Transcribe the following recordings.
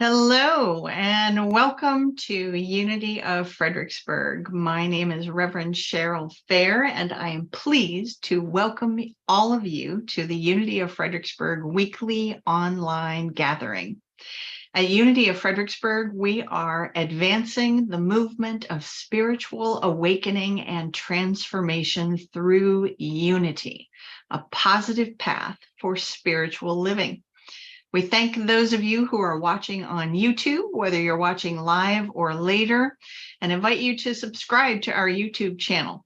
Hello and welcome to Unity of Fredericksburg. My name is Reverend Cheryl Fair, and I am pleased to welcome all of you to the Unity of Fredericksburg weekly online gathering. At Unity of Fredericksburg, we are advancing the movement of spiritual awakening and transformation through unity, a positive path for spiritual living. We thank those of you who are watching on YouTube, whether you're watching live or later, and invite you to subscribe to our YouTube channel.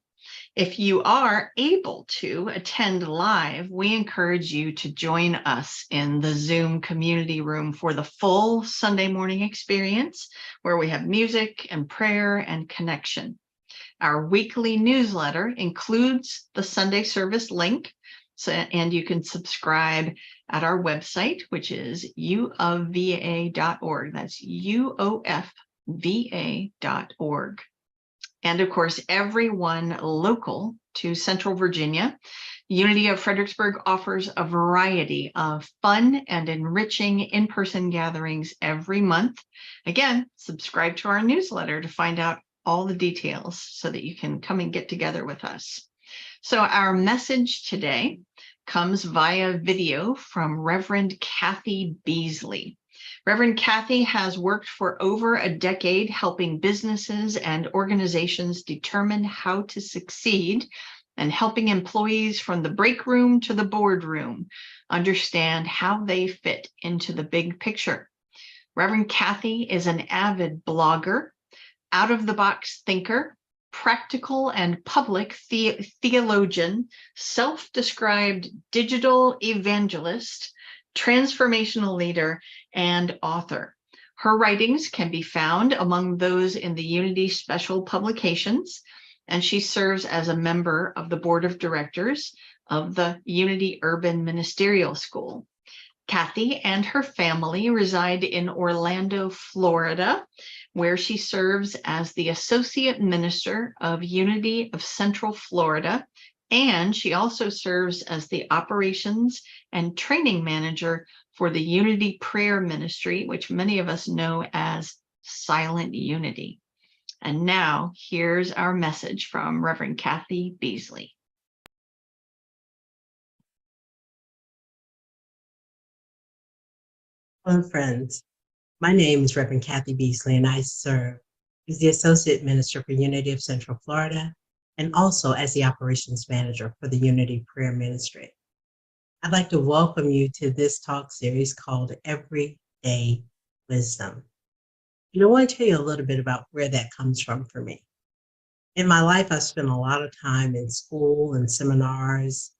If you are able to attend live, we encourage you to join us in the Zoom community room for the full Sunday morning experience, where we have music and prayer and connection. Our weekly newsletter includes the Sunday service link, and you can subscribe at our website, which is uofva.org. That's uofva.org. And of course, everyone local to Central Virginia, Unity of Fredericksburg offers a variety of fun and enriching in-person gatherings every month. Again, subscribe to our newsletter to find out all the details so that you can come and get together with us. So our message today comes via video from Reverend Kathy Beasley. Reverend Kathy has worked for over a decade helping businesses and organizations determine how to succeed and helping employees from the break room to the boardroom understand how they fit into the big picture. Reverend Kathy is an avid blogger, out-of-the-box thinker, practical and public theologian, self-described digital evangelist, transformational leader, and author. Her writings can be found among those in the Unity Special Publications, and she serves as a member of the board of directors of the Unity Urban Ministerial School. Kathy and her family reside in Orlando, Florida, where she serves as the Associate Minister of Unity of Central Florida, and she also serves as the Operations and Training Manager for the Unity Prayer Ministry, which many of us know as Silent Unity. And now, here's our message from Reverend Kathy Beasley. Hello, friends. My name is Reverend Kathy Beasley, and I serve as the Associate Minister for Unity of Central Florida and also as the Operations Manager for the Unity Prayer Ministry. I'd like to welcome you to this talk series called Everyday Wisdom. I want to tell you a little bit about where that comes from for me. In my life, I've spent a lot of time in school and seminars,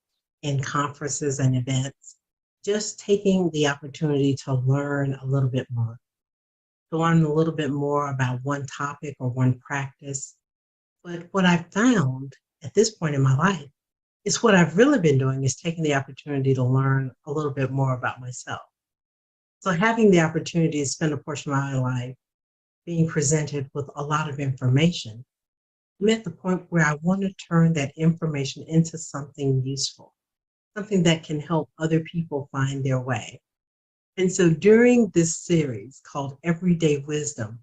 in conferences and events, just taking the opportunity to learn a little bit more, to learn a little bit more about one topic or one practice. But what I've found at this point in my life is what I've really been doing is taking the opportunity to learn a little bit more about myself. So having the opportunity to spend a portion of my life being presented with a lot of information, I'm at the point where I want to turn that information into something useful, something that can help other people find their way. And so during this series called Everyday Wisdom,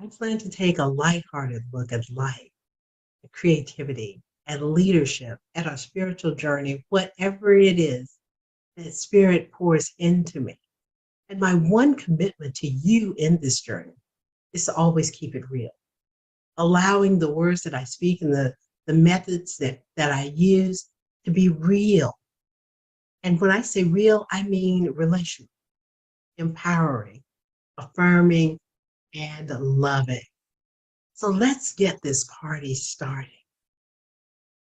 I plan to take a lighthearted look at life, at creativity, at leadership, at our spiritual journey, whatever it is that Spirit pours into me. And my one commitment to you in this journey is to always keep it real, allowing the words that I speak and the methods that I use to be real. And when I say real, I mean relational, empowering, affirming, and loving. So let's get this party started.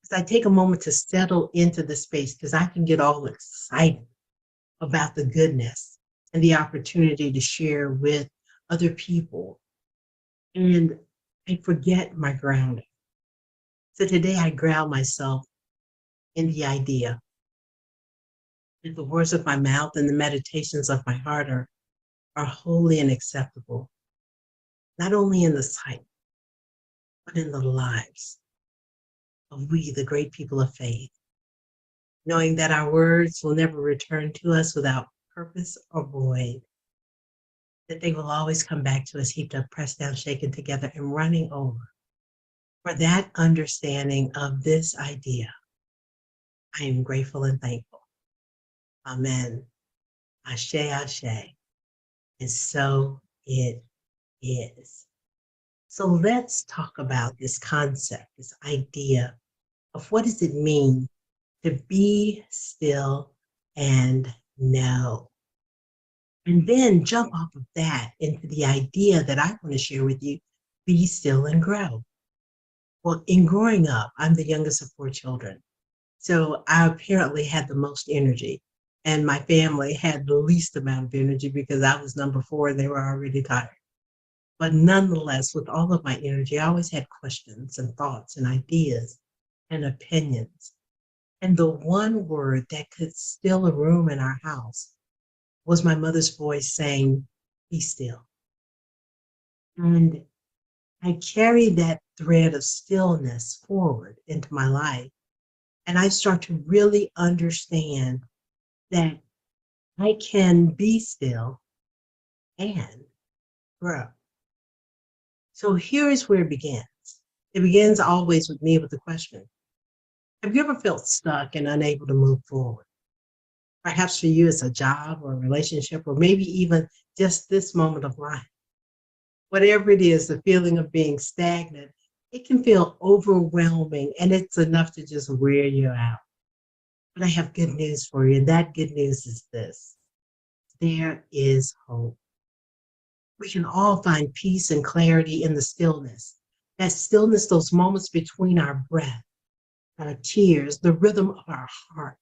As I take a moment to settle into the space, because I can get all excited about the goodness and the opportunity to share with other people. And I forget my grounding. So today I ground myself in the idea that the words of my mouth and the meditations of my heart are holy and acceptable, not only in the sight, but in the lives of we, the great people of faith, knowing that our words will never return to us without purpose or void. that they will always come back to us heaped up, pressed down, shaken together, and running over. For that understanding of this idea, I am grateful and thankful. Amen. Ashe, ashe. And so it is. So let's talk about this concept, this idea of what does it mean to be still and know. And then jump off of that into the idea that I want to share with you, be still and grow. Well, in growing up, I'm the youngest of 4 children. So I apparently had the most energy. And my family had the least amount of energy because I was number 4 and they were already tired. But nonetheless, with all of my energy, I always had questions and thoughts and ideas and opinions. And the one word that could still a room in our house was my mother's voice saying, be still. And I carried that thread of stillness forward into my life. And I start to really understand that I can be still and grow. So here is where it begins. It begins always with me with the question, have you ever felt stuck and unable to move forward? Perhaps for you, it's a job or a relationship, or maybe even just this moment of life. Whatever it is, the feeling of being stagnant, it can feel overwhelming and it's enough to just wear you out. But I have good news for you, and that good news is this. There is hope. We can all find peace and clarity in the stillness. That stillness, those moments between our breath, our tears, the rhythm of our heart,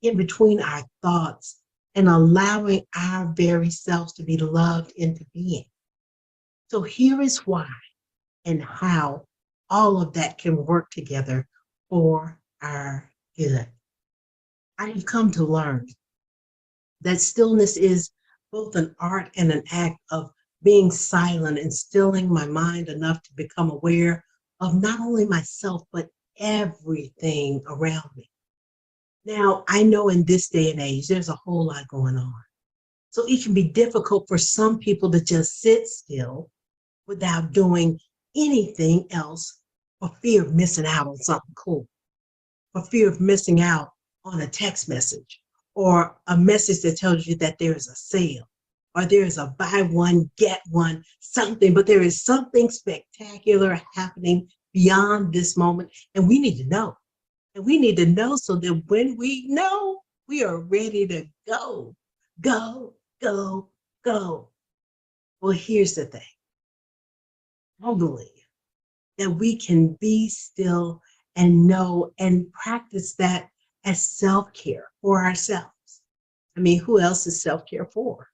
in between our thoughts, and allowing our very selves to be loved into being. So here is why and how all of that can work together for our good. I have come to learn that stillness is both an art and an act of being silent and stilling my mind enough to become aware of not only myself, but everything around me. Now, I know in this day and age, there's a whole lot going on. So it can be difficult for some people to just sit still without doing anything else for fear of missing out on something cool, for fear of missing out on a text message or a message that tells you that there is a sale or there is a buy one, get one, something, but there is something spectacular happening beyond this moment. And we need to know. And we need to know so that when we know, we are ready to go, go, go, go. Well, here's the thing. I believe that we can be still and know and practice that as self-care for ourselves. I mean, who else is self-care for?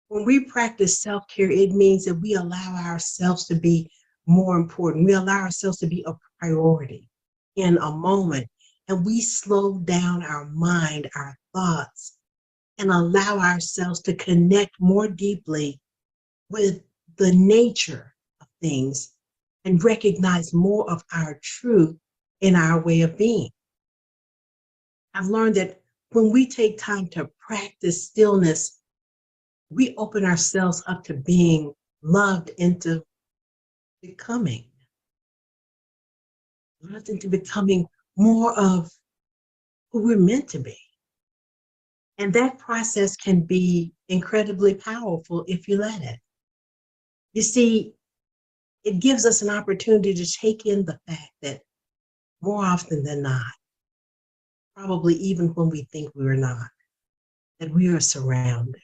When we practice self-care, it means that we allow ourselves to be more important. We allow ourselves to be a priority in a moment, and we slow down our mind, our thoughts, and allow ourselves to connect more deeply with the nature of things and recognize more of our truth in our way of being. I've learned that when we take time to practice stillness, we open ourselves up to being loved into becoming, loved into becoming more of who we're meant to be. And that process can be incredibly powerful if you let it. You see, it gives us an opportunity to take in the fact that more often than not, probably even when we think we're not, that we are surrounded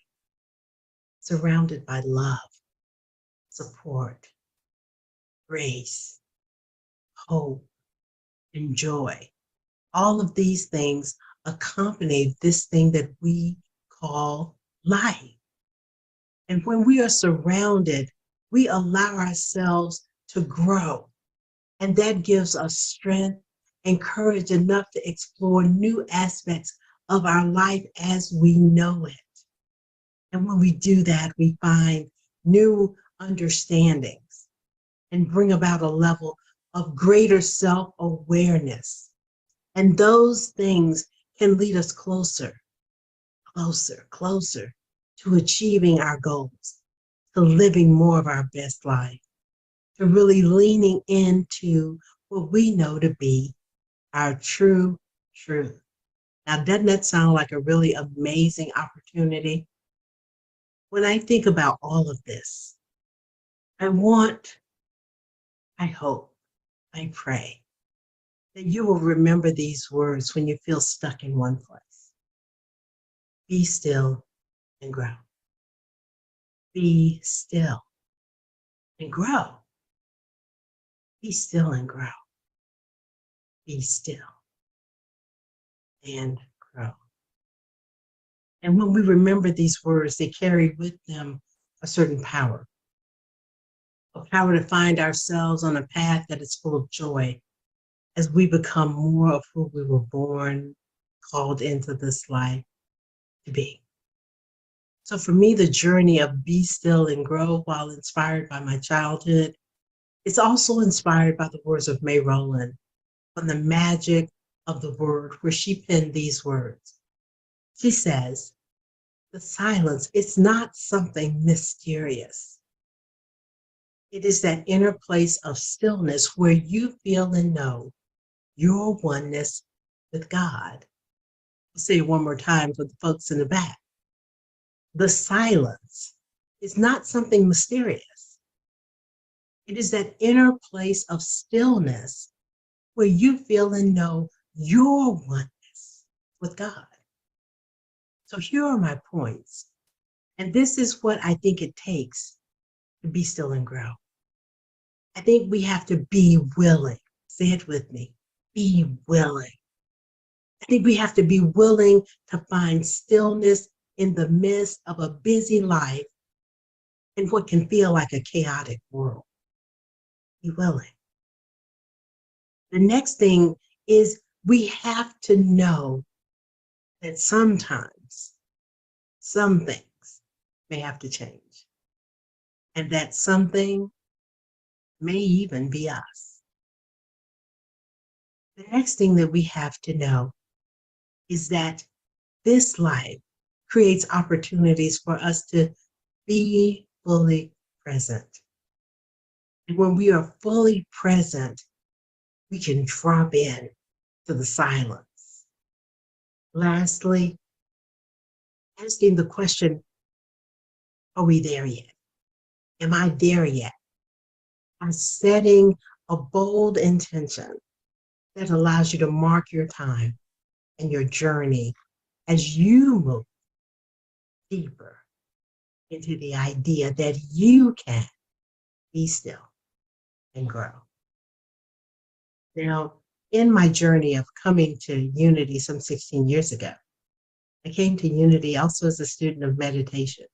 by love, support, grace, hope, and joy. All of these things accompany this thing that we call life. And when we are surrounded, we allow ourselves to grow. And that gives us strength and courage enough to explore new aspects of our life as we know it. And when we do that, we find new understandings and bring about a level of greater self-awareness. And those things can lead us closer, closer, closer to achieving our goals, to living more of our best life, to really leaning into what we know to be our true truth. Now, doesn't that sound like a really amazing opportunity? When I think about all of this, I want, I hope, I pray that you will remember these words when you feel stuck in one place. Be still and grow. Be still and grow. Be still and grow. Be still and grow. And when we remember these words, they carry with them a certain power, a power to find ourselves on a path that is full of joy as we become more of who we were born, called into this life to be. So for me, the journey of be still and grow, while inspired by my childhood, it's also inspired by the words of May Rowland on the magic of the word, where she penned these words. She says, the silence is not something mysterious. It is that inner place of stillness where you feel and know your oneness with God. I'll say it one more time for the folks in the back. The silence is not something mysterious. It is that inner place of stillness where you feel and know your oneness with God. So here are my points. And this is what I think it takes to be still and grow. I think we have to be willing. Say it with me. Be willing. I think we have to be willing to find stillness in the midst of a busy life and what can feel like a chaotic world. Be willing. The next thing is we have to know that sometimes some things may have to change, and that something may even be us. The next thing that we have to know is that this life creates opportunities for us to be fully present. And when we are fully present, we can drop in to the silence. Lastly, asking the question, are we there yet? Am I there yet? By setting a bold intention that allows you to mark your time and your journey as you move deeper into the idea that you can be still and grow. Now, in my journey of coming to Unity some 16 years ago, I came to Unity also as a student of meditation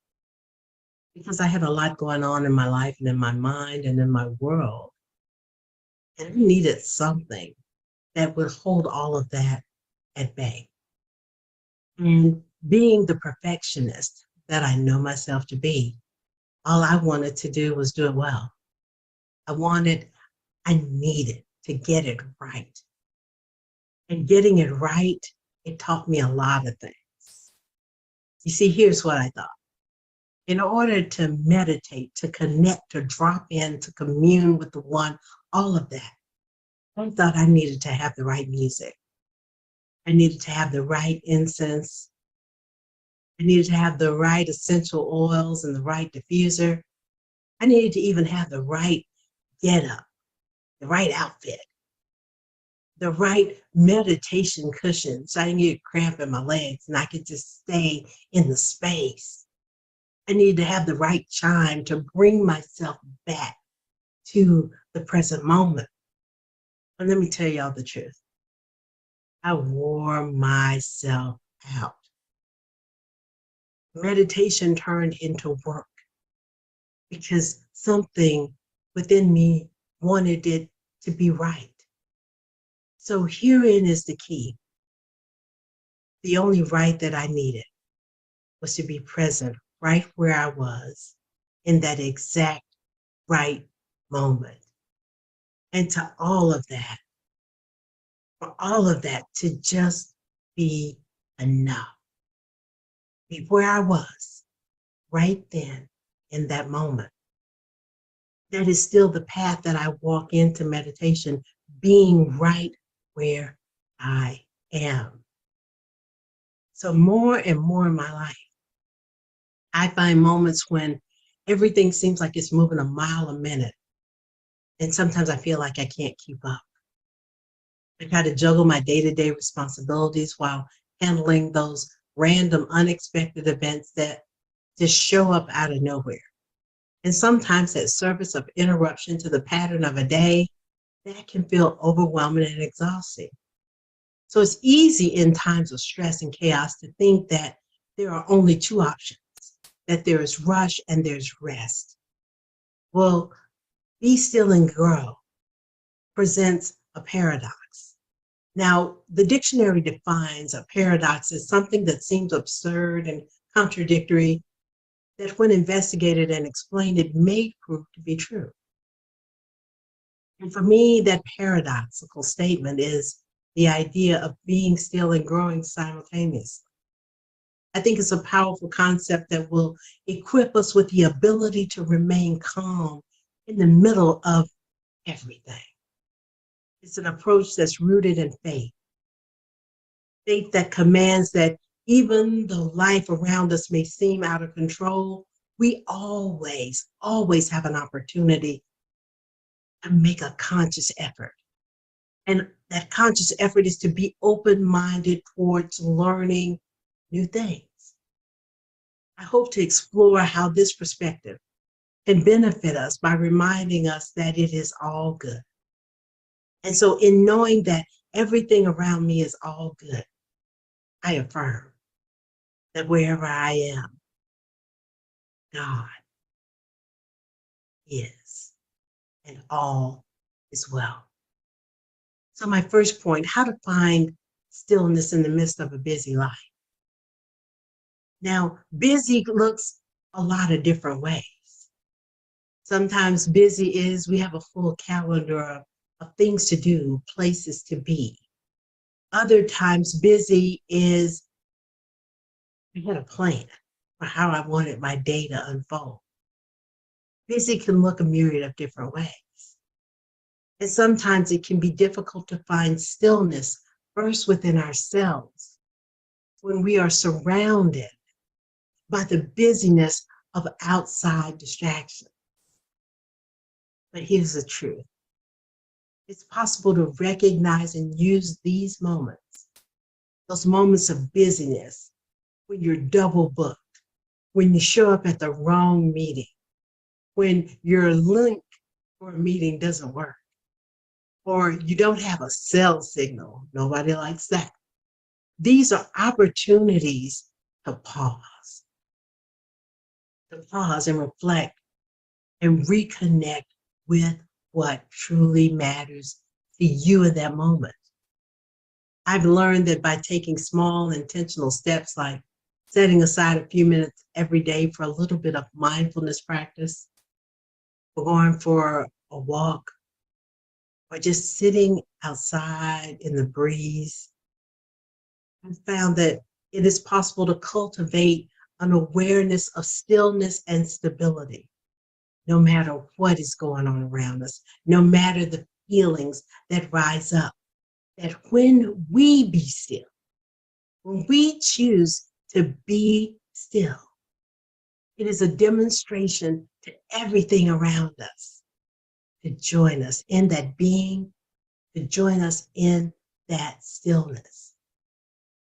because I had a lot going on in my life and in my mind and in my world. And I needed something that would hold all of that at bay. And being the perfectionist that I know myself to be, all I wanted to do was do it well. I needed to get it right. And getting it right, it taught me a lot of things. You see, here's what I thought. In order to meditate, to connect, to drop in, to commune with the one, all of that, I thought I needed to have the right music. I needed to have the right incense. I needed to have the right essential oils and the right diffuser. I needed to even have the right get-up, the right outfit, the right meditation cushion so I didn't get cramp in my legs and I could just stay in the space. I needed to have the right chime to bring myself back to the present moment. But let me tell y'all the truth. I wore myself out. Meditation turned into work because something within me wanted it to be right. So herein is the key. The only right that I needed was to be present right where I was in that exact right moment. And to all of that, for all of that to just be enough. Be where I was right then in that moment. That is still the path that I walk into meditation, being right where I am. So more and more in my life, I find moments when everything seems like it's moving a mile a minute. And sometimes I feel like I can't keep up. I try to juggle my day-to-day responsibilities while handling those random, unexpected events that just show up out of nowhere. And sometimes that service of interruption to the pattern of a day, that can feel overwhelming and exhausting. So it's easy in times of stress and chaos to think that there are only two options, that there is rush and there's rest. Well, Be Still and Grow presents a paradox. Now, the dictionary defines a paradox as something that seems absurd and contradictory, that when investigated and explained, it may prove to be true. And for me, that paradoxical statement is the idea of being still and growing simultaneously. I think it's a powerful concept that will equip us with the ability to remain calm in the middle of everything. It's an approach that's rooted in faith, faith that commands that even though life around us may seem out of control, we always have an opportunity to make a conscious effort. And that conscious effort is to be open-minded towards learning new things. I hope to explore how this perspective can benefit us by reminding us that it is all good. And so in knowing that everything around me is all good, I affirm that wherever I am, God is, and all is well. So my first point, how to find stillness in the midst of a busy life. Now, busy looks a lot of different ways. Sometimes busy is we have a full calendar of things to do, places to be. Other times busy is I had a plan for how I wanted my day to unfold. Busy can look a myriad of different ways. And sometimes it can be difficult to find stillness first within ourselves when we are surrounded by the busyness of outside distractions. But here's the truth. It's possible to recognize and use these moments, those moments of busyness, when you're double booked, when you show up at the wrong meeting, when your link for a meeting doesn't work, or you don't have a cell signal. Nobody likes that. These are opportunities to pause and reflect and reconnect with what truly matters to you in that moment. I've learned that by taking small intentional steps like setting aside a few minutes every day for a little bit of mindfulness practice, or going for a walk, or just sitting outside in the breeze, I found that it is possible to cultivate an awareness of stillness and stability, no matter what is going on around us, no matter the feelings that rise up. That when we be still, when we choose to be still, it is a demonstration to everything around us to join us in that being, to join us in that stillness.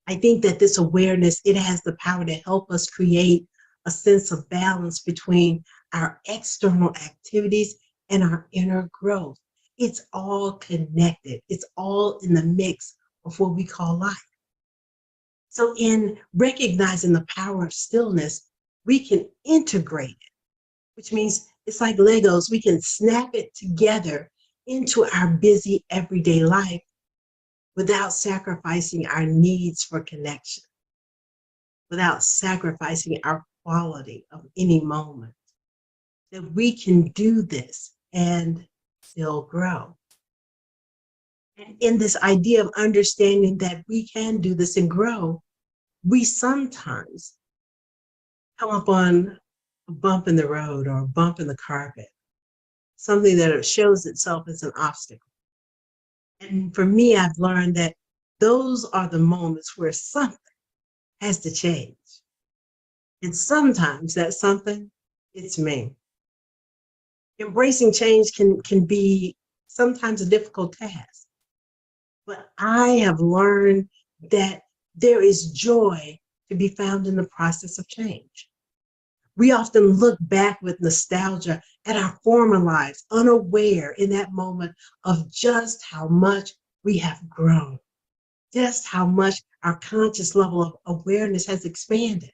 I think that this awareness, it has the power to help us create a sense of balance between our external activities and our inner growth. It's all connected. It's all in the mix of what we call life. So in recognizing the power of stillness, we can integrate it, which means it's like Legos. We can snap it together into our busy everyday life without sacrificing our needs for connection, without sacrificing our quality of any moment. That we can do this and still grow. And in this idea of understanding that we can do this and grow, we sometimes come upon a bump in the road or a bump in the carpet, something that shows itself as an obstacle. And for me, I've learned that those are the moments where something has to change. And sometimes that something, it's me. Embracing change can be sometimes a difficult task, but I have learned that there is joy to be found in the process of change. We often look back with nostalgia at our former lives, unaware in that moment of just how much we have grown, just how much our conscious level of awareness has expanded.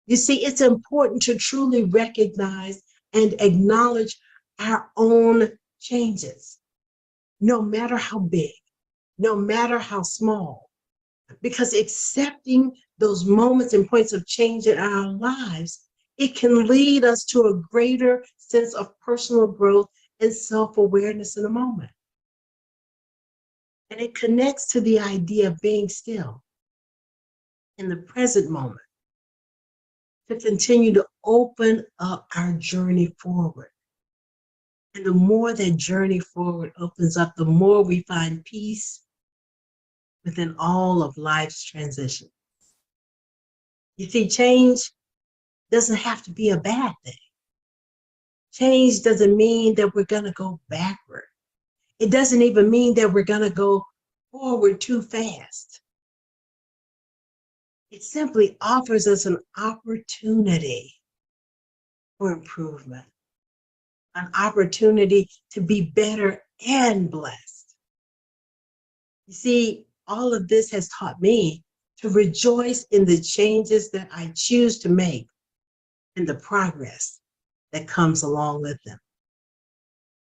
You see, it's important to truly recognize and acknowledge our own changes, no matter how big, no matter how small, because accepting those moments and points of change in our lives, it can lead us to a greater sense of personal growth and self-awareness in the moment. And it connects to the idea of being still in the present moment to continue to open up our journey forward. And the more that journey forward opens up, the more we find peace within all of life's transitions. You see, change doesn't have to be a bad thing. Change doesn't mean that we're going to go backward. It doesn't even mean that we're going to go forward too fast. It simply offers us an opportunity for improvement, an opportunity to be better and blessed. You see, all of this has taught me to rejoice in the changes that I choose to make and the progress that comes along with them.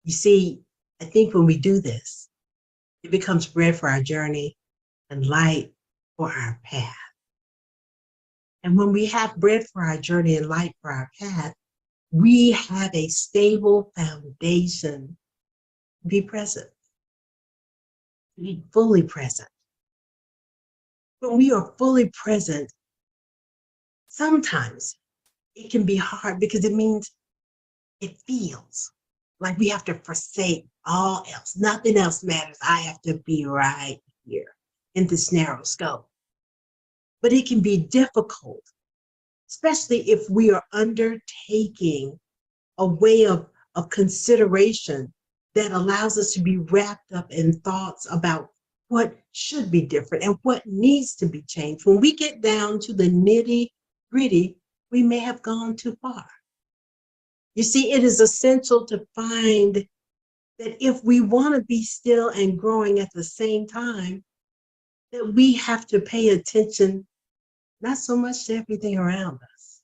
You see, I think when we do this, it becomes bread for our journey and light for our path. And when we have bread for our journey and light for our path, we have a stable foundation to be present, to be fully present. When we are fully present, sometimes it can be hard because it means it feels like we have to forsake all else. Nothing else matters. I have to be right here in this narrow scope. But it can be difficult, especially if we are undertaking a way of consideration that allows us to be wrapped up in thoughts about what should be different and what needs to be changed. When we get down to the nitty-gritty, we may have gone too far. You see, it is essential to find that if we want to be still and growing at the same time, that we have to pay attention, not so much to everything around us,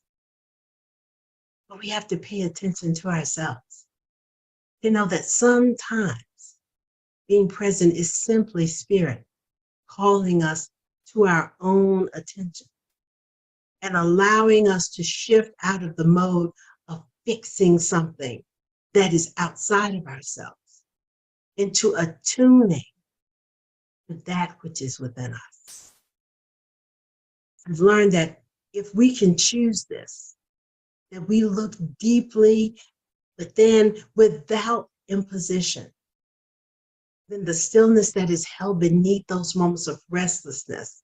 but we have to pay attention to ourselves. To know that sometimes being present is simply spirit calling us to our own attention and allowing us to shift out of the mode of fixing something that is outside of ourselves into attuning to that which is within us. I've learned that if we can choose this, that we look deeply within without imposition, then the stillness that is held beneath those moments of restlessness,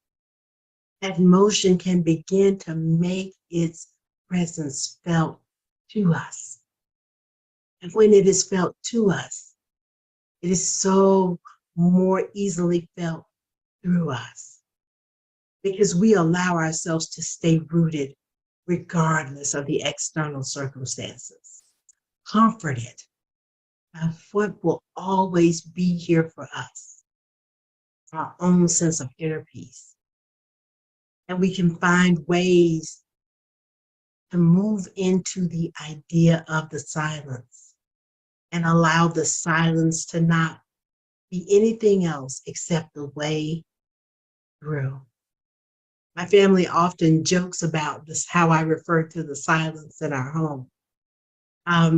that motion can begin to make its presence felt to us. And when it is felt to us, it is so more easily felt through us because we allow ourselves to stay rooted regardless of the external circumstances, comforted by what will always be here for us, our own sense of inner peace. And we can find ways to move into the idea of the silence and allow the silence to not be anything else except the way through. My family often jokes about this, how I refer to the silence in our home.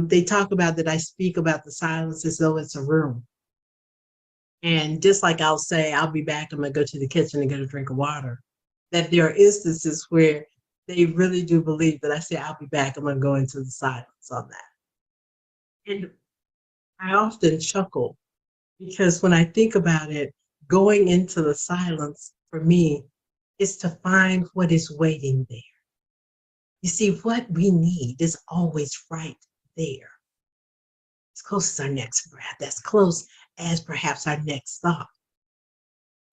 They talk about that I speak about the silence as though it's a room. And just like I'll say, I'll be back, I'm gonna go to the kitchen and get a drink of water, that there are instances where they really do believe that I say, I'll be back. I'm going to go into the silence on that. And I often chuckle because when I think about it, going into the silence for me is to find what is waiting there. You see, what we need is always right there, as close as our next breath, as close as perhaps our next thought.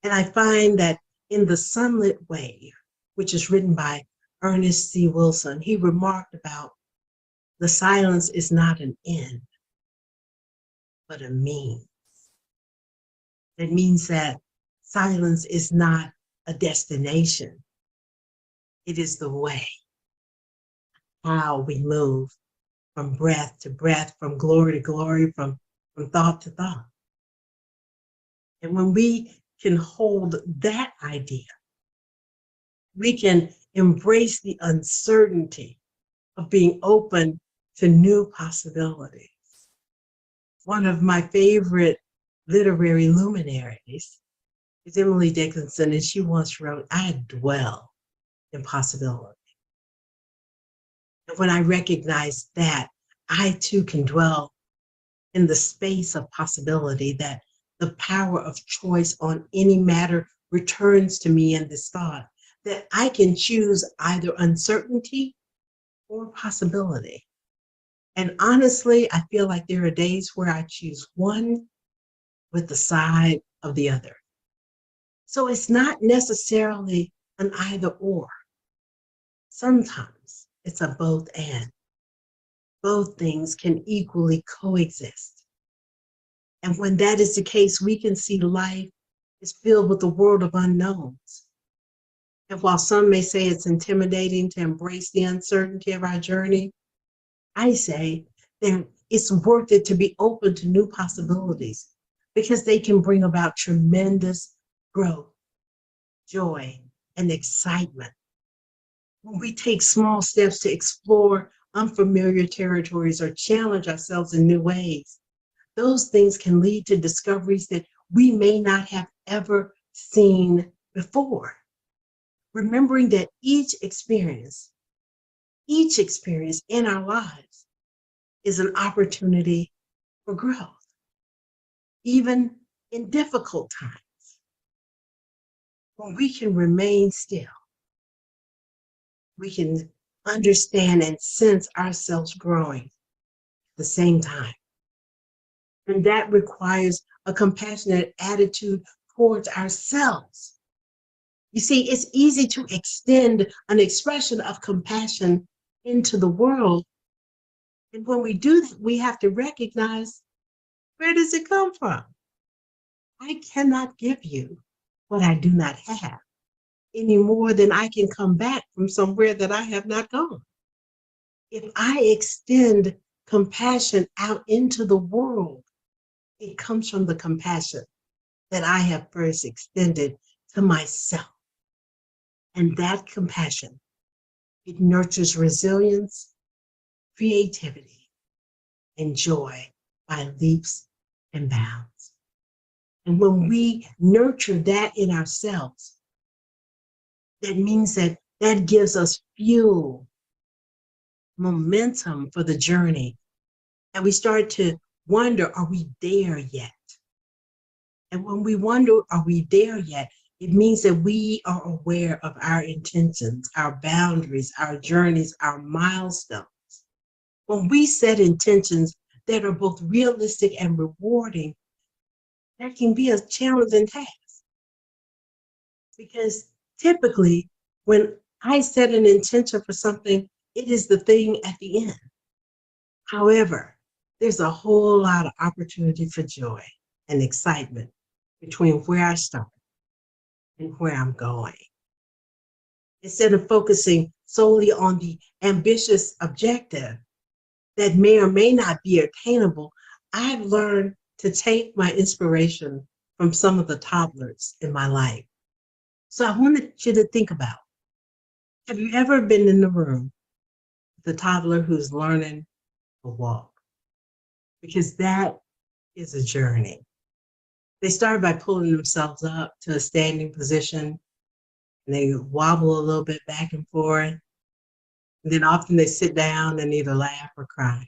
And I find that in The Sunlit Wave, which is written by Ernest C. Wilson, he remarked about the silence is not an end, but a means. It means that silence is not a destination. It is the way, how we move from breath to breath, from glory to glory, from thought to thought. And when we can hold that idea, we can embrace the uncertainty of being open to new possibilities. One of my favorite literary luminaries is Emily Dickinson, and she once wrote, I dwell in possibility. And when I recognize that, I too can dwell in the space of possibility, that the power of choice on any matter returns to me in this thought, that I can choose either uncertainty or possibility. And honestly, I feel like there are days where I choose one with the side of the other. So it's not necessarily an either or. Sometimes it's a both and. Both things can equally coexist. And when that is the case, we can see life is filled with a world of unknowns. And while some may say it's intimidating to embrace the uncertainty of our journey, I say that it's worth it to be open to new possibilities because they can bring about tremendous growth, joy, and excitement. When we take small steps to explore unfamiliar territories or challenge ourselves in new ways, those things can lead to discoveries that we may not have ever seen before. Remembering that each experience in our lives is an opportunity for growth, even in difficult times, when we can remain still, we can understand and sense ourselves growing at the same time. And that requires a compassionate attitude towards ourselves. You see, it's easy to extend an expression of compassion into the world. And when we do that, we have to recognize, where does it come from? I cannot give you what I do not have any more than I can come back from somewhere that I have not gone. If I extend compassion out into the world, it comes from the compassion that I have first extended to myself. And that compassion, it nurtures resilience, creativity, and joy by leaps and bounds. And when we nurture that in ourselves, that means that gives us fuel, momentum for the journey. And we start to wonder, are we there yet? And when we wonder, are we there yet? It means that we are aware of our intentions, our boundaries, our journeys, our milestones. When we set intentions that are both realistic and rewarding, that can be a challenging task. Because typically, when I set an intention for something, it is the thing at the end. However, there's a whole lot of opportunity for joy and excitement between where I start and where I'm going. Instead of focusing solely on the ambitious objective that may or may not be attainable, I've learned to take my inspiration from some of the toddlers in my life. So I wanted you to think about, have you ever been in the room with a toddler who's learning to walk? Because that is a journey. They start by pulling themselves up to a standing position, and they wobble a little bit back and forth, And then often they sit down and either laugh or cry.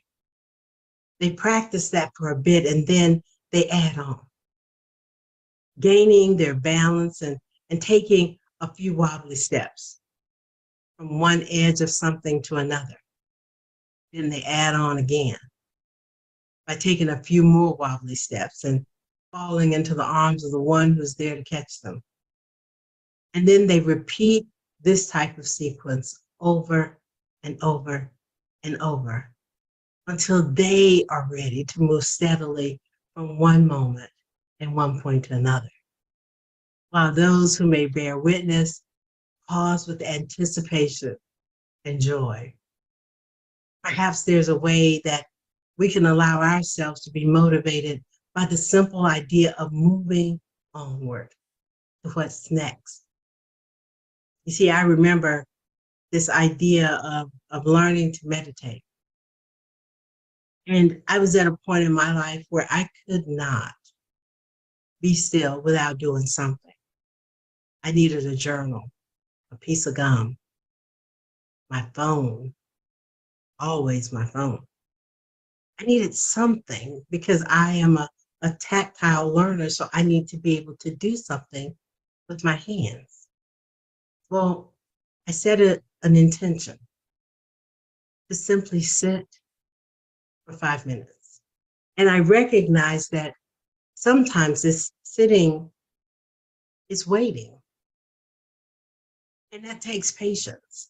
They practice that for a bit and then they add on, gaining their balance and taking a few wobbly steps from one edge of something to another. Then they add on again by taking a few more wobbly steps and falling into the arms of the one who's there to catch them. And then they repeat this type of sequence over and over and over until they are ready to move steadily from one moment and one point to another. While those who may bear witness pause with anticipation and joy. Perhaps there's a way that we can allow ourselves to be motivated by the simple idea of moving onward to what's next. You see, I remember this idea of learning to meditate. And I was at a point in my life where I could not be still without doing something. I needed a journal, a piece of gum, my phone, always my phone. I needed something because I am a tactile learner, so I need to be able to do something with my hands. Well, I set an intention to simply sit for 5 minutes. And I recognize that sometimes this sitting is waiting. And that takes patience.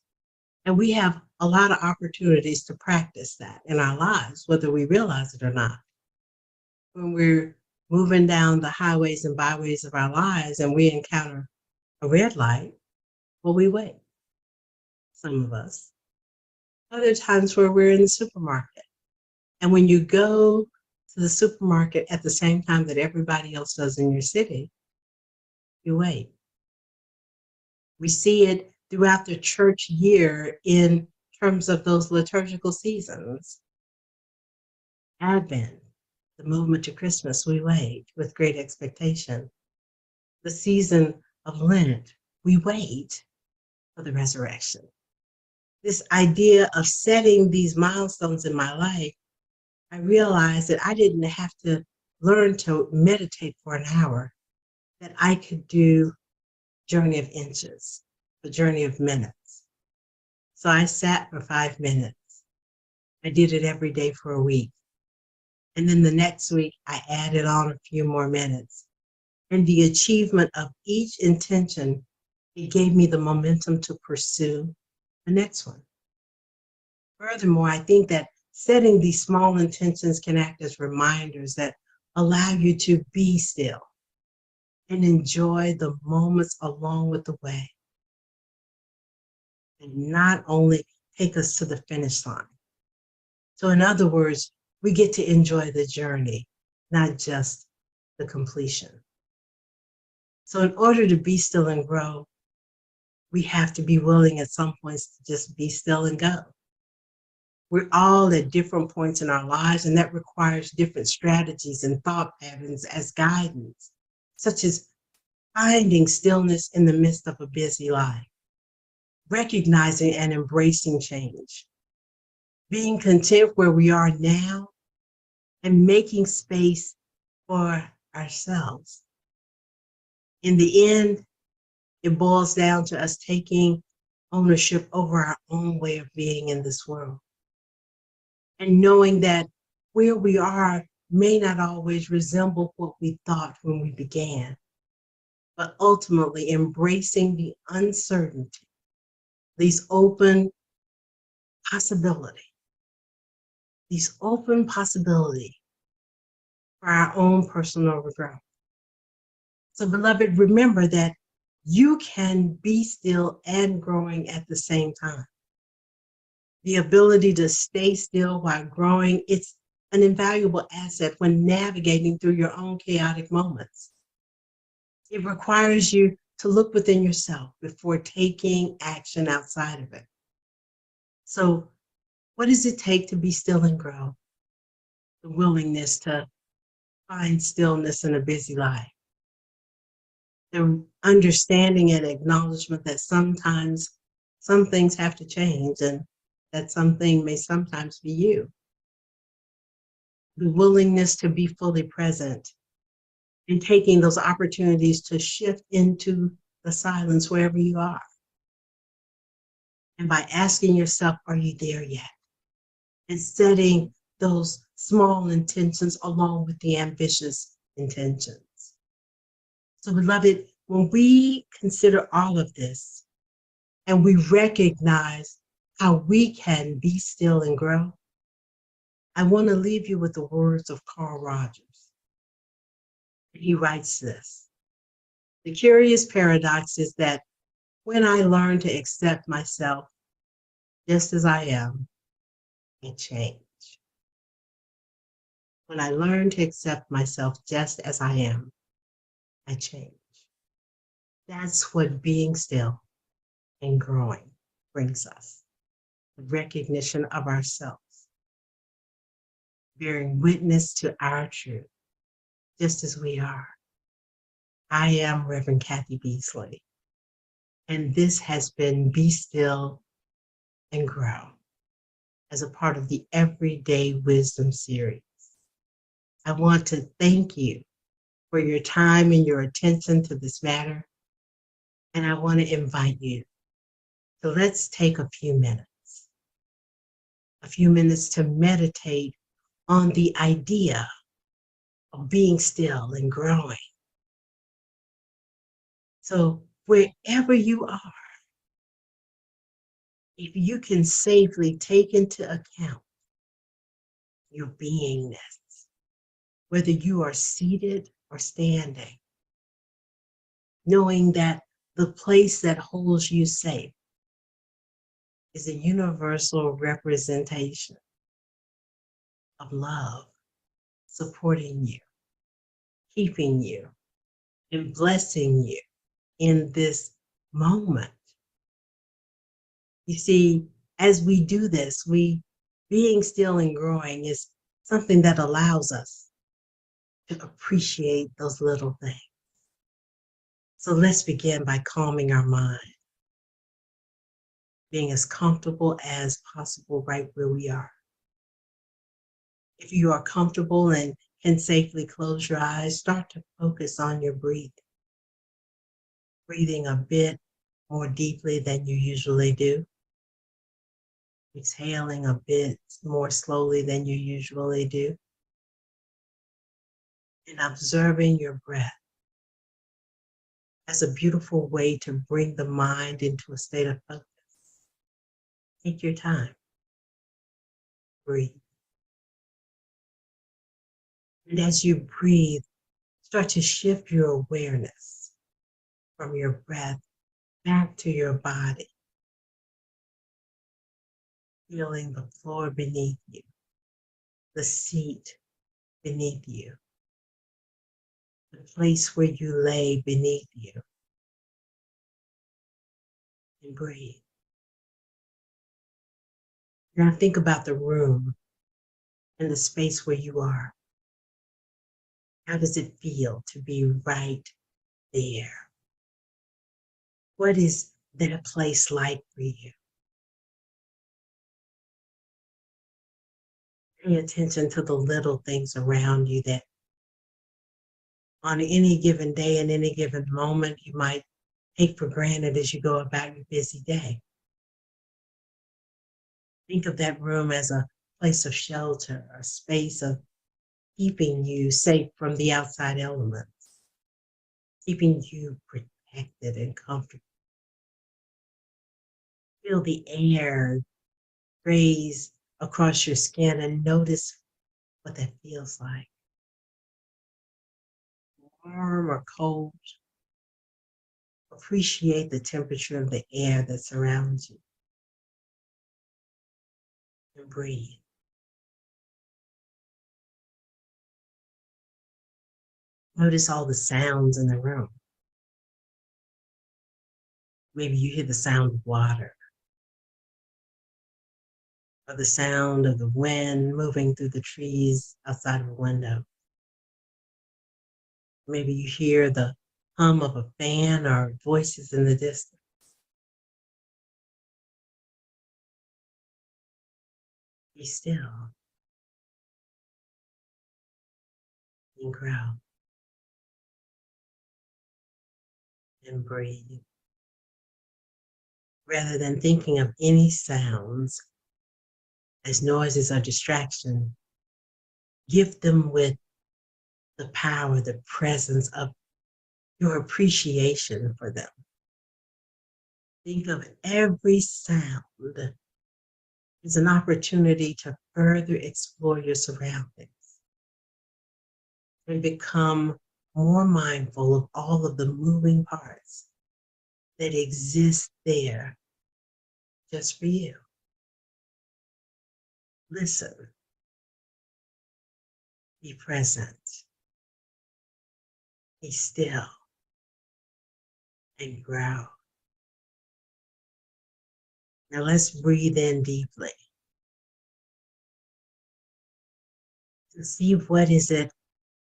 And we have a lot of opportunities to practice that in our lives, whether we realize it or not. When we're moving down the highways and byways of our lives and we encounter a red light, well, we wait. Some of us. Other times where we're in the supermarket. And when you go to the supermarket at the same time that everybody else does in your city, you wait. We see it throughout the church year in terms of those liturgical seasons. Advent, the movement to Christmas, we wait with great expectation. The season of Lent, we wait for the resurrection. This idea of setting these milestones in my life, I realized that I didn't have to learn to meditate for an hour, that I could do journey of inches, the journey of minutes. So I sat for 5 minutes. I did it every day for a week. And then the next week, I added on a few more minutes. And the achievement of each intention, it gave me the momentum to pursue the next one. Furthermore, I think that setting these small intentions can act as reminders that allow you to be still and enjoy the moments along with the way. And not only take us to the finish line. So in other words, we get to enjoy the journey, not just the completion. So in order to be still and grow, we have to be willing at some points to just be still and go. We're all at different points in our lives, and that requires different strategies and thought patterns as guidance, such as finding stillness in the midst of a busy life, recognizing and embracing change, being content where we are now, and making space for ourselves. In the end, it boils down to us taking ownership over our own way of being in this world. And knowing that where we are may not always resemble what we thought when we began, but ultimately embracing the uncertainty, these open possibilities for our own personal growth. So beloved, remember that you can be still and growing at the same time. The ability to stay still while growing, it's an invaluable asset when navigating through your own chaotic moments. It requires you to look within yourself before taking action outside of it. So what does it take to be still and grow? The willingness to find stillness in a busy life. The understanding and acknowledgement that sometimes some things have to change and that something may sometimes be you. The willingness to be fully present and taking those opportunities to shift into the silence wherever you are. And by asking yourself, are you there yet? And setting those small intentions along with the ambitious intentions. So, beloved, when we consider all of this and we recognize how we can be still and grow, I want to leave you with the words of Carl Rogers. He writes this: the curious paradox is that when I learn to accept myself just as I am, I change. When I learn to accept myself just as I am, I change. That's what being still and growing brings us. The recognition of ourselves, bearing witness to our truth, just as we are. I am Reverend Kathy Beasley, and this has been Be Still and Grow as a part of the Everyday Wisdom series. I want to thank you for your time and your attention to this matter, and I want to invite you. So let's take a few minutes to meditate on the idea of being still and growing. So wherever you are, if you can safely take into account your beingness, whether you are seated or standing, knowing that the place that holds you safe is a universal representation of love, supporting you, keeping you, and blessing you in this moment. You see, as we do this, being still and growing is something that allows us to appreciate those little things. So let's begin by calming our mind, being as comfortable as possible right where we are. If you are comfortable and can safely close your eyes, start to focus on your breathing. Breathing a bit more deeply than you usually do. Exhaling a bit more slowly than you usually do. And observing your breath as a beautiful way to bring the mind into a state of focus. Take your time. Breathe. And as you breathe, start to shift your awareness from your breath back to your body. Feeling the floor beneath you, the seat beneath you, the place where you lay beneath you. And breathe. Now think about the room and the space where you are. How does it feel to be right there? What is that place like for you? Pay attention to the little things around you that on any given day and any given moment you might take for granted as you go about your busy day. Think of that room as a place of shelter, a space of keeping you safe from the outside elements, keeping you protected and comfortable. Feel the air graze across your skin and notice what that feels like. Warm or cold. Appreciate the temperature of the air that surrounds you. And breathe. Notice all the sounds in the room. Maybe you hear the sound of water, or the sound of the wind moving through the trees outside of a window. Maybe you hear the hum of a fan or voices in the distance. Be still and grow and breathe. Rather than thinking of any sounds as noises or distraction, gift them with the power, the presence of your appreciation for them. Think of every sound as an opportunity to further explore your surroundings and become more mindful of all of the moving parts that exist there just for you. Listen, be present, be still, and grow. Now let's breathe in deeply and see what is it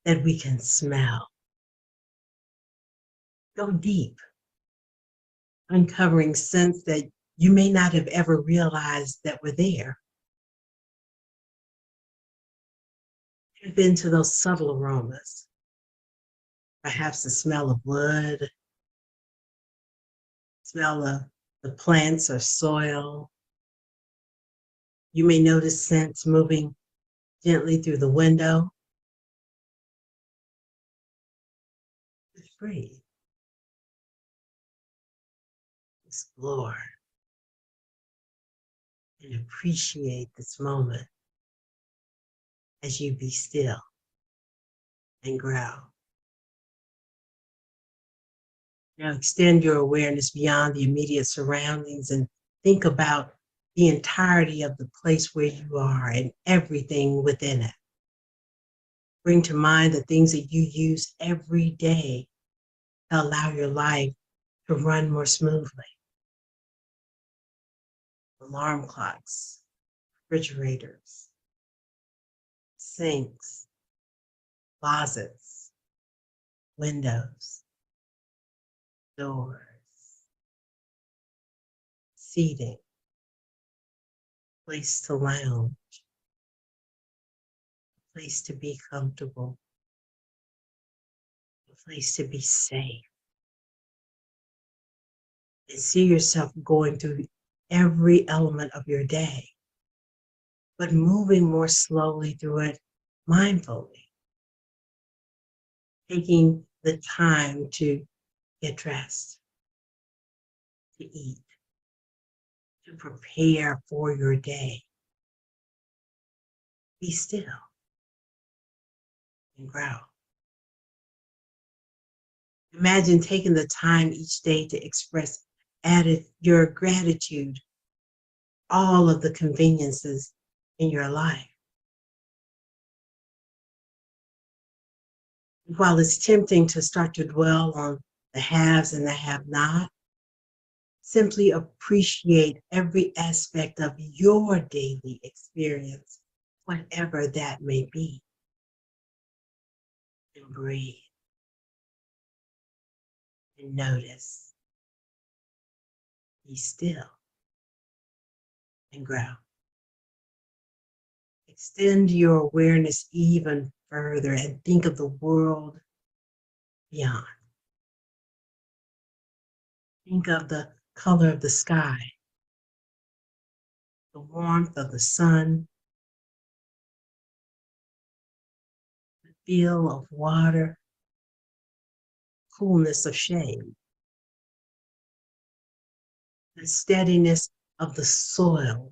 that we can smell. Go deep, uncovering scents that you may not have ever realized that were there. Tap into those subtle aromas, perhaps the smell of wood, smell of the plants or soil. You may notice scents moving gently through the window. Just breathe, explore, and appreciate this moment as you be still and grow. Now extend your awareness beyond the immediate surroundings and think about the entirety of the place where you are and everything within it. Bring to mind the things that you use every day to allow your life to run more smoothly. Alarm clocks, refrigerators, sinks, closets, windows, doors, seating, place to lounge, place to be comfortable, a place to be safe. And see yourself going through every element of your day, but moving more slowly through it mindfully, taking the time to get dressed, to eat, to prepare for your day. Be still and grow. Imagine taking the time each day to express your gratitude, all of the conveniences in your life. While it's tempting to start to dwell on the haves and the have-not, simply appreciate every aspect of your daily experience, whatever that may be. And breathe and notice. Be still and grow. Extend your awareness even further and think of the world beyond. Think of the color of the sky, the warmth of the sun, the feel of water, coolness of shade, the steadiness of the soil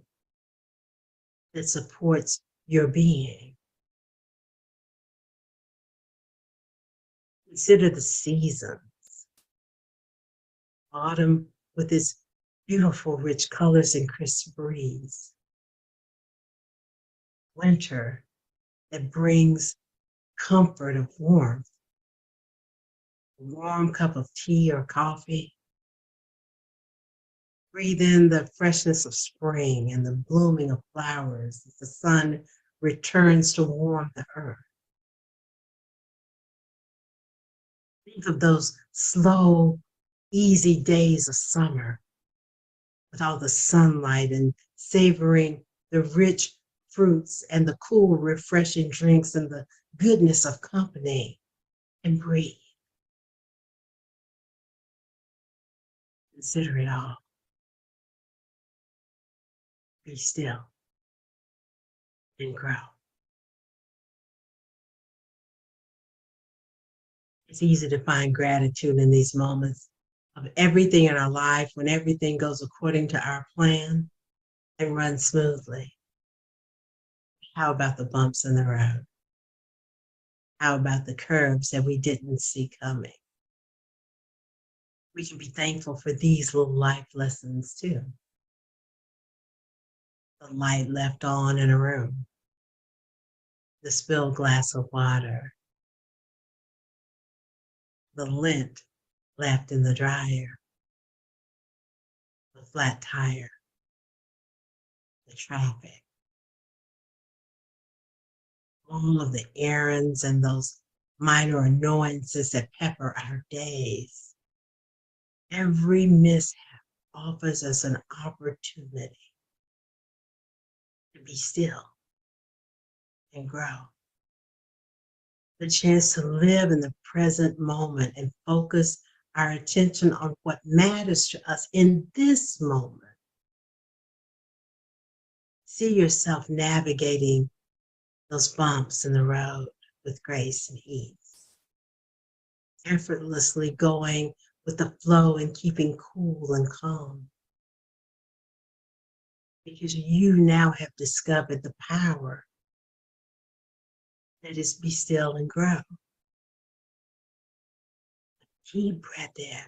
that supports your being. Consider the seasons. Autumn with its beautiful rich colors and crisp breeze. Winter that brings comfort of warmth. A warm cup of tea or coffee. Breathe in the freshness of spring and the blooming of flowers as the sun returns to warm the earth. Think of those slow, easy days of summer with all the sunlight and savoring the rich fruits and the cool, refreshing drinks and the goodness of company, and breathe. Consider it all. Be still and grow. It's easy to find gratitude in these moments of everything in our life when everything goes according to our plan and runs smoothly. How about the bumps in the road? How about the curves that we didn't see coming? We can be thankful for these little life lessons too. The light left on in a room, the spilled glass of water, the lint left in the dryer, the flat tire, the traffic, all of the errands and those minor annoyances that pepper our days. Every mishap offers us an opportunity to be still and grow. The chance to live in the present moment and focus our attention on what matters to us in this moment. See yourself navigating those bumps in the road with grace and ease, effortlessly going with the flow and keeping cool and calm. Because you now have discovered the power that is be still and grow. Deep breath in.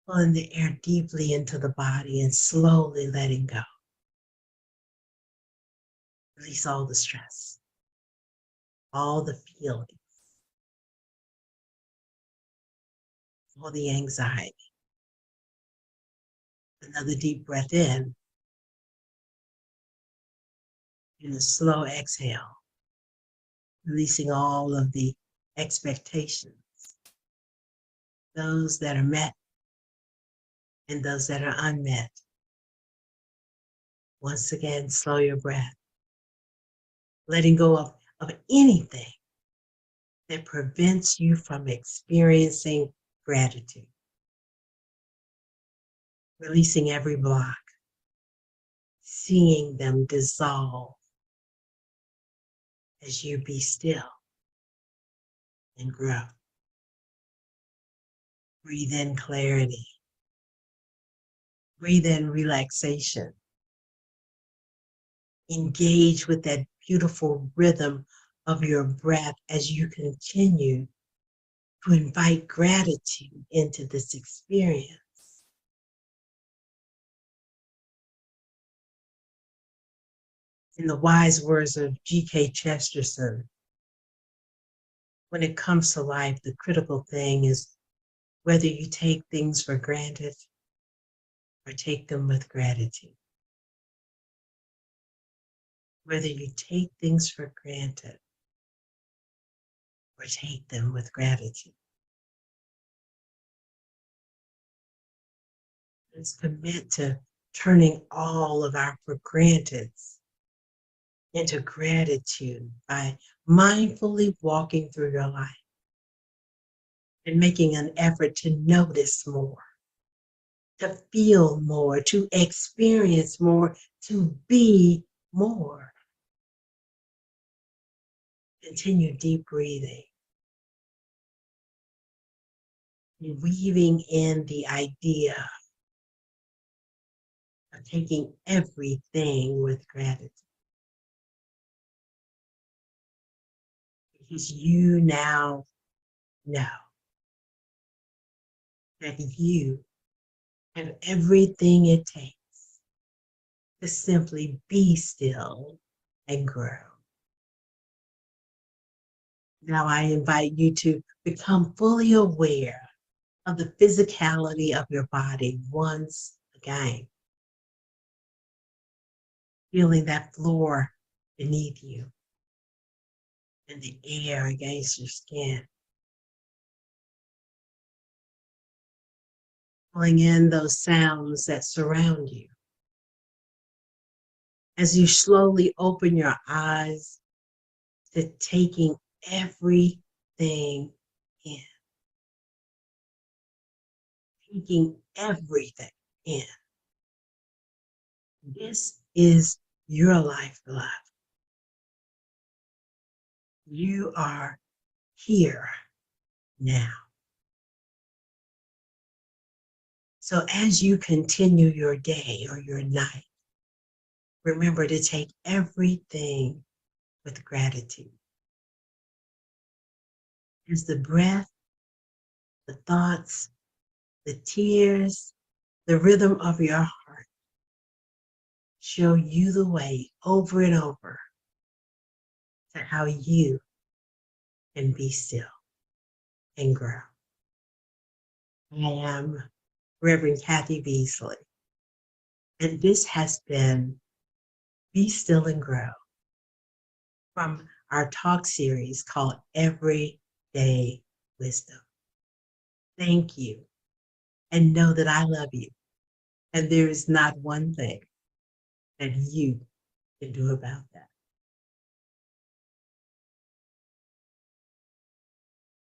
Pulling the air deeply into the body and slowly letting go. Release all the stress, all the feelings, all the anxiety. Another deep breath in and a slow exhale, releasing all of the expectations, those that are met and those that are unmet. Once again, slow your breath, letting go of anything that prevents you from experiencing gratitude. Releasing every block, seeing them dissolve as you be still and grow. Breathe in clarity. Breathe in relaxation. Engage with that beautiful rhythm of your breath as you continue to invite gratitude into this experience. In the wise words of G.K. Chesterton, when it comes to life, the critical thing is whether you take things for granted or take them with gratitude. Whether you take things for granted or take them with gratitude. Let's commit to turning all of our for granteds into gratitude by mindfully walking through your life and making an effort to notice more, to feel more, to experience more, to be more. Continue deep breathing, weaving in the idea of taking everything with gratitude. Because you now know that you have everything it takes to simply be still and grow. Now I invite you to become fully aware of the physicality of your body once again. Feeling that floor beneath you and the air against your skin. Pulling in those sounds that surround you. as you slowly open your eyes to taking everything in, taking everything in. This is your life, beloved. You are here now. So as you continue your day or your night, remember to take everything with gratitude. As the breath, the thoughts, the tears, the rhythm of your heart show you the way over and over to how you can be still and grow. I am Reverend Kathy Beasley, and this has been Be Still and Grow from our talk series called Everyday Wisdom. Thank you, and know that I love you, and there is not one thing that you can do about that.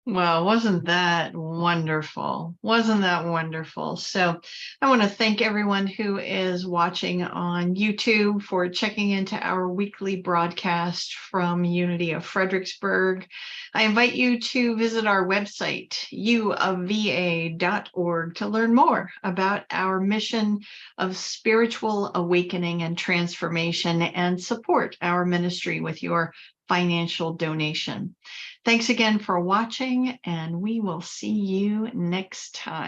Well, wasn't that wonderful? Wasn't that wonderful? So I want to thank everyone who is watching on YouTube for checking into our weekly broadcast from Unity of Fredericksburg. I invite you to visit our website, uofva.org, to learn more about our mission of spiritual awakening and transformation, and support our ministry with your financial donation. Thanks again for watching, and we will see you next time.